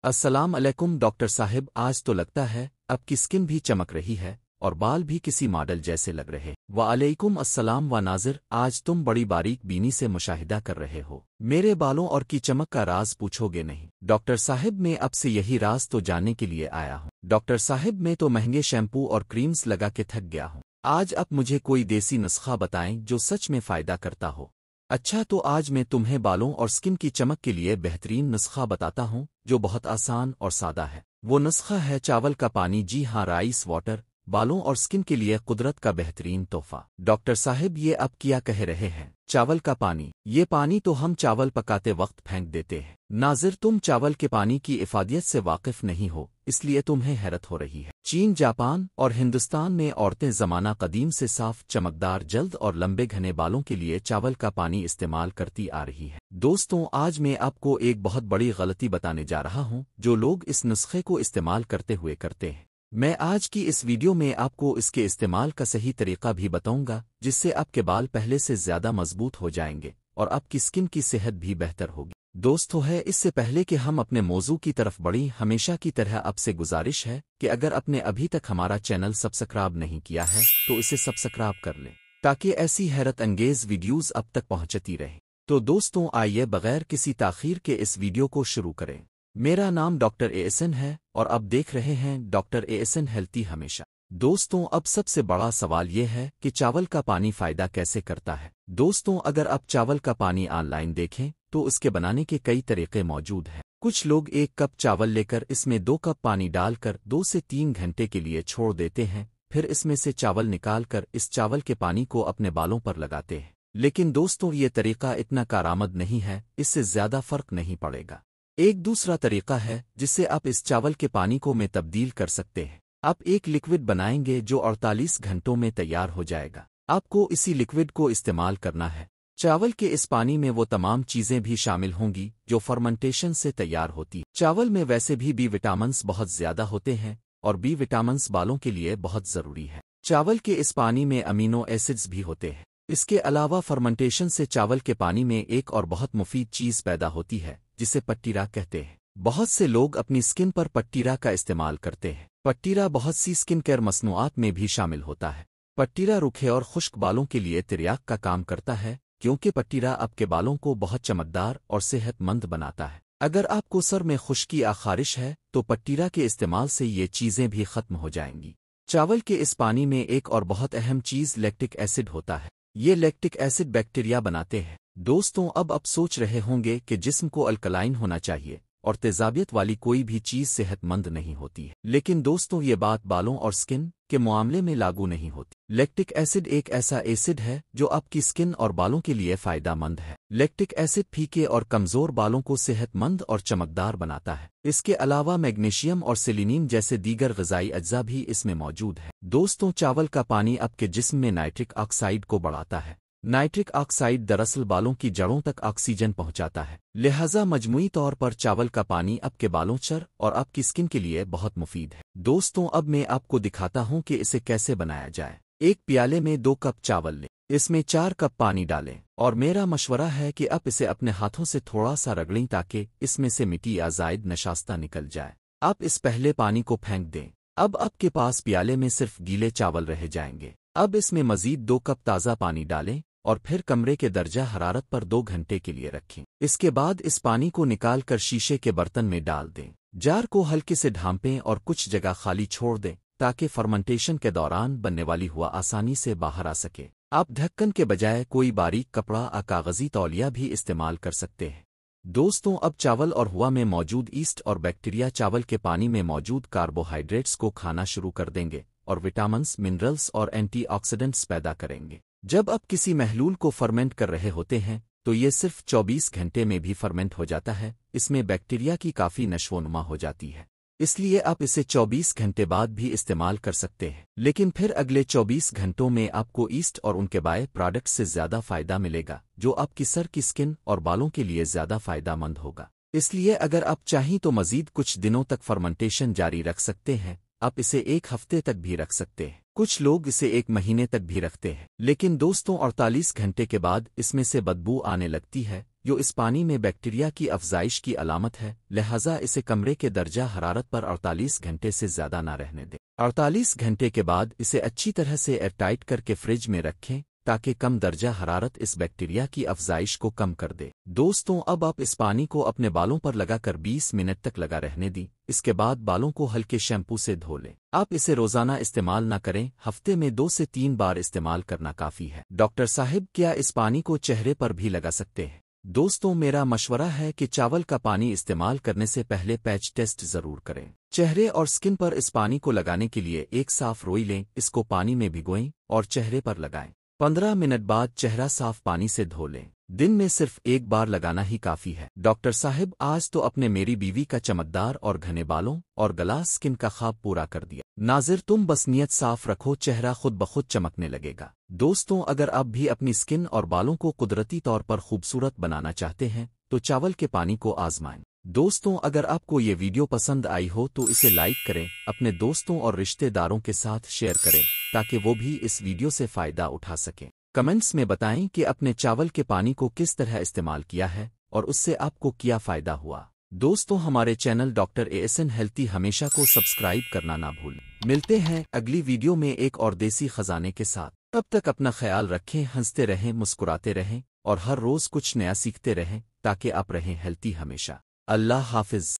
अस्सलाम अलैकुम डॉक्टर साहिब, आज तो लगता है आपकी स्किन भी चमक रही है और बाल भी किसी मॉडल जैसे लग रहे। वालेकुम अस्सलाम व नाज़िर, आज तुम बड़ी बारीक बीनी से मुशाहिदा कर रहे हो। मेरे बालों और की चमक का राज पूछोगे नहीं डॉक्टर साहिब, मैं अब से यही राज तो जानने के लिए आया हूँ। डॉक्टर साहिब, मैं तो महंगे शैम्पू और क्रीम्स लगा के थक गया हूँ। आज आप मुझे कोई देसी नुस्खा बताएं जो सच में फ़ायदा करता हो। अच्छा, तो आज मैं तुम्हें बालों और स्किन की चमक के लिए बेहतरीन नुस्खा बताता हूँ जो बहुत आसान और सादा है। वो नुस्खा है चावल का पानी। जी हाँ, राइस वाटर, बालों और स्किन के लिए कुदरत का बेहतरीन तोहफा। डॉक्टर साहिब, ये आप क्या कह रहे हैं? चावल का पानी? ये पानी तो हम चावल पकाते वक्त फेंक देते हैं। नाज़िर, तुम चावल के पानी की इफादियत से वाकिफ नहीं हो, इसलिए तुम्हें हैरत हो रही है। चीन, जापान और हिंदुस्तान में औरतें ज़माना कदीम से साफ, चमकदार, जल्द और लंबे घने बालों के लिए चावल का पानी इस्तेमाल करती आ रही है। दोस्तों, आज मैं आपको एक बहुत बड़ी गलती बताने जा रहा हूँ जो लोग इस नुस्खे को इस्तेमाल करते हुए करते हैं। मैं आज की इस वीडियो में आपको इसके इस्तेमाल का सही तरीका भी बताऊंगा, जिससे आपके बाल पहले से ज्यादा मजबूत हो जाएंगे और आपकी स्किन की सेहत भी बेहतर होगी। दोस्तों, इससे पहले कि हम अपने मौजू की तरफ बढ़ें, हमेशा की तरह आपसे गुजारिश है कि अगर आपने अभी तक हमारा चैनल सब्सक्राइब नहीं किया है तो इसे सब्सक्राइब कर लें, ताकि ऐसी हैरत अंगेज वीडियोज़ अब तक पहुंचती रहें। तो दोस्तों, आइए बगैर किसी ताख़ीर के इस वीडियो को शुरू करें। मेरा नाम डॉक्टर एएसएन है और अब देख रहे हैं डॉक्टर एएसएन हेल्थी हमेशा। दोस्तों, अब सबसे बड़ा सवाल यह है कि चावल का पानी फ़ायदा कैसे करता है। दोस्तों, अगर आप चावल का पानी ऑनलाइन देखें तो इसके बनाने के कई तरीके मौजूद हैं। कुछ लोग 1 कप चावल लेकर इसमें 2 कप पानी डालकर 2 से 3 घंटे के लिए छोड़ देते हैं, फिर इसमें से चावल निकालकर इस चावल के पानी को अपने बालों पर लगाते हैं। लेकिन दोस्तों, ये तरीका इतना कारआमद नहीं है, इससे ज़्यादा फ़र्क नहीं पड़ेगा। एक दूसरा तरीका है जिससे आप इस चावल के पानी को में तब्दील कर सकते हैं। आप एक लिक्विड बनाएंगे जो 48 घंटों में तैयार हो जाएगा। आपको इसी लिक्विड को इस्तेमाल करना है। चावल के इस पानी में वो तमाम चीज़ें भी शामिल होंगी जो फर्मेंटेशन से तैयार होती। चावल में वैसे भी बी विटामिन्स बहुत ज़्यादा होते हैं और बी विटामिन्स बालों के लिए बहुत ज़रूरी है। चावल के इस पानी में अमीनो एसिड्स भी होते हैं। इसके अलावा फर्मेंटेशन से चावल के पानी में एक और बहुत मुफीद चीज़ पैदा होती है जिसे पट्टीरा कहते हैं। बहुत से लोग अपनी स्किन पर पट्टीरा का इस्तेमाल करते हैं। पट्टीरा बहुत सी स्किन केयर मसनूआत में भी शामिल होता है। पट्टीरा रूखे और खुश्क बालों के लिए तिर्याक का काम करता है, क्योंकि पट्टीरा आपके बालों को बहुत चमकदार और सेहतमंद बनाता है। अगर आपको सर में खुश्की या खारिश है तो पट्टीरा के इस्तेमाल से ये चीज़ें भी खत्म हो जाएंगी। चावल के इस पानी में एक और बहुत अहम चीज़ लैक्टिक एसिड होता है। ये लैक्टिक एसिड बैक्टीरिया बनाते हैं। दोस्तों, अब आप सोच रहे होंगे कि जिस्म को अल्कलाइन होना चाहिए और तेजाबियत वाली कोई भी चीज़ सेहतमंद नहीं होती है। लेकिन दोस्तों, ये बात बालों और स्किन के मामले में लागू नहीं होती। लैक्टिक एसिड एक ऐसा एसिड है जो आपकी स्किन और बालों के लिए फ़ायदेमंद है। लैक्टिक एसिड फीके और कमज़ोर बालों को सेहतमंद और चमकदार बनाता है। इसके अलावा मैग्नीशियम और सेलेनियम जैसे दीगर ग़िज़ाई अज्जा भी इसमें मौजूद है। दोस्तों, चावल का पानी आपके जिस्म में नाइट्रिक ऑक्साइड को बढ़ाता है। नाइट्रिक ऑक्साइड दरअसल बालों की जड़ों तक ऑक्सीजन पहुंचाता है, लिहाजा मजमूई तौर पर चावल का पानी आपके बालों चर और आपकी स्किन के लिए बहुत मुफीद है। दोस्तों, अब मैं आपको दिखाता हूं कि इसे कैसे बनाया जाए। एक प्याले में 2 कप चावल लें, इसमें 4 कप पानी डालें और मेरा मशवरा है कि आप इसे अपने हाथों से थोड़ा सा रगड़ें ताकि इसमें से मिट्टी या ज़ायद नशास्ता निकल जाए। आप इस पहले पानी को फेंक दें। अब आपके पास प्याले में सिर्फ गीले चावल रह जाएंगे। अब इसमें मज़ीद 2 कप ताज़ा पानी डालें और फिर कमरे के दर्जा हरारत पर 2 घंटे के लिए रखें। इसके बाद इस पानी को निकालकर शीशे के बर्तन में डाल दें। जार को हल्के से ढांपें और कुछ जगह खाली छोड़ दें ताकि फर्मेंटेशन के दौरान बनने वाली हुआ आसानी से बाहर आ सके। आप ढक्कन के बजाय कोई बारीक कपड़ा या कागज़ी तौलिया भी इस्तेमाल कर सकते हैं। दोस्तों, अब चावल और हुआ में मौजूद ईस्ट और बैक्टीरिया चावल के पानी में मौजूद कार्बोहाइड्रेट्स को खाना शुरू कर देंगे और विटामिन्स, मिनरल्स और एंटीऑक्सीडेंट्स पैदा करेंगे। जब आप किसी महलूल को फर्मेंट कर रहे होते हैं तो ये सिर्फ 24 घंटे में भी फर्मेंट हो जाता है। इसमें बैक्टीरिया की काफ़ी नशोनुमा हो जाती है, इसलिए आप इसे 24 घंटे बाद भी इस्तेमाल कर सकते हैं। लेकिन फिर अगले 24 घंटों में आपको ईस्ट और उनके बाय प्रोडक्ट से ज़्यादा फ़ायदा मिलेगा, जो आपकी सर की स्किन और बालों के लिए ज़्यादा फ़ायदेमंद होगा। इसलिए अगर आप चाहें तो मज़ीद कुछ दिनों तक फर्मेंटेशन जारी रख सकते हैं। आप इसे 1 हफ्ते तक भी रख सकते हैं। कुछ लोग इसे 1 महीने तक भी रखते हैं। लेकिन दोस्तों, 48 घंटे के बाद इसमें से बदबू आने लगती है, جو اس پانی میں بیکٹیریا کی افزائش کی علامت ہے، لہذا اسے کمرے کے درجہ حرارت پر 48 گھنٹے سے زیادہ نہ رہنے دیں۔ 48 گھنٹے کے بعد اسے اچھی طرح سے ایئر ٹائٹ کر کے فریج میں رکھیں تاکہ کم درجہ حرارت اس بیکٹیریا کی افزائش کو کم کر دے۔ دوستوں، اب آپ اس پانی کو اپنے بالوں پر لگا کر 20 منٹ تک لگا رہنے دیں۔ اس کے بعد بالوں کو ہلکے شیمپو سے دھو لیں۔ آپ اسے روزانہ استعمال نہ کریں، ہفتے میں 2 سے 3 بار استعمال کرنا کافی ہے۔ ڈاکٹر صاحب، کیا اس پانی کو چہرے پر بھی لگا سکتے ہیں؟ دوستوں، میرا مشورہ ہے کہ چاول کا پانی استعمال کرنے سے پہلے پیچ ٹیسٹ ضرور کریں۔ چہرے اور سکن پر اس پانی کو لگانے کے لیے ایک صاف روئی لیں، اس کو پانی میں بھگوئیں اور چہرے پر لگائیں۔ 15 منٹ بعد چہرہ صاف پانی سے دھو لیں۔ دن میں صرف ایک بار لگانا ہی کافی ہے۔ ڈاکٹر صاحب، آج تو اپنے میری بیوی کا چمکدار اور گھنے بالوں اور گلاس سکن کا خواب پورا کر دیا۔ ناظر، تم بس نیت صاف رکھو، چہرہ خود بخود چمکنے لگے گا۔ دوستوں، اگر آپ بھی اپنی سکن اور بالوں کو قدرتی طور پر خوبصورت بنانا چاہتے ہیں تو چاول کے پانی کو آزمائیں۔ دوستوں، اگر آپ کو یہ ویڈیو پسند آئی ہو تو اسے لائک کریں، اپنے دوستوں اور رشتہ داروں کے ساتھ شیئر کریں تاکہ وہ بھی اس ویڈیو سے فائدہ اٹھا سکیں۔ کمنٹس میں بتائیں کہ اپنے چاول کے پانی کو کس طرح استعمال کیا ہے اور اس سے آپ کو کیا فائدہ ہوا۔ دوستوں، ہمارے چینل ڈاکٹر ASN ہیلتھی ہمیشہ کو سبسکرائب کرنا نہ بھولیں۔ ملتے ہیں اگلی ویڈیو میں ایک اور دیسی خزانے کے ساتھ۔ تب تک اپنا خیال رکھیں، ہنستے رہیں، مسکراتے رہیں اور ہر روز کچھ نیا سیکھتے رہیں تاکہ آپ رہیں ہیلتھی ہمیشہ۔ اللہ حافظ۔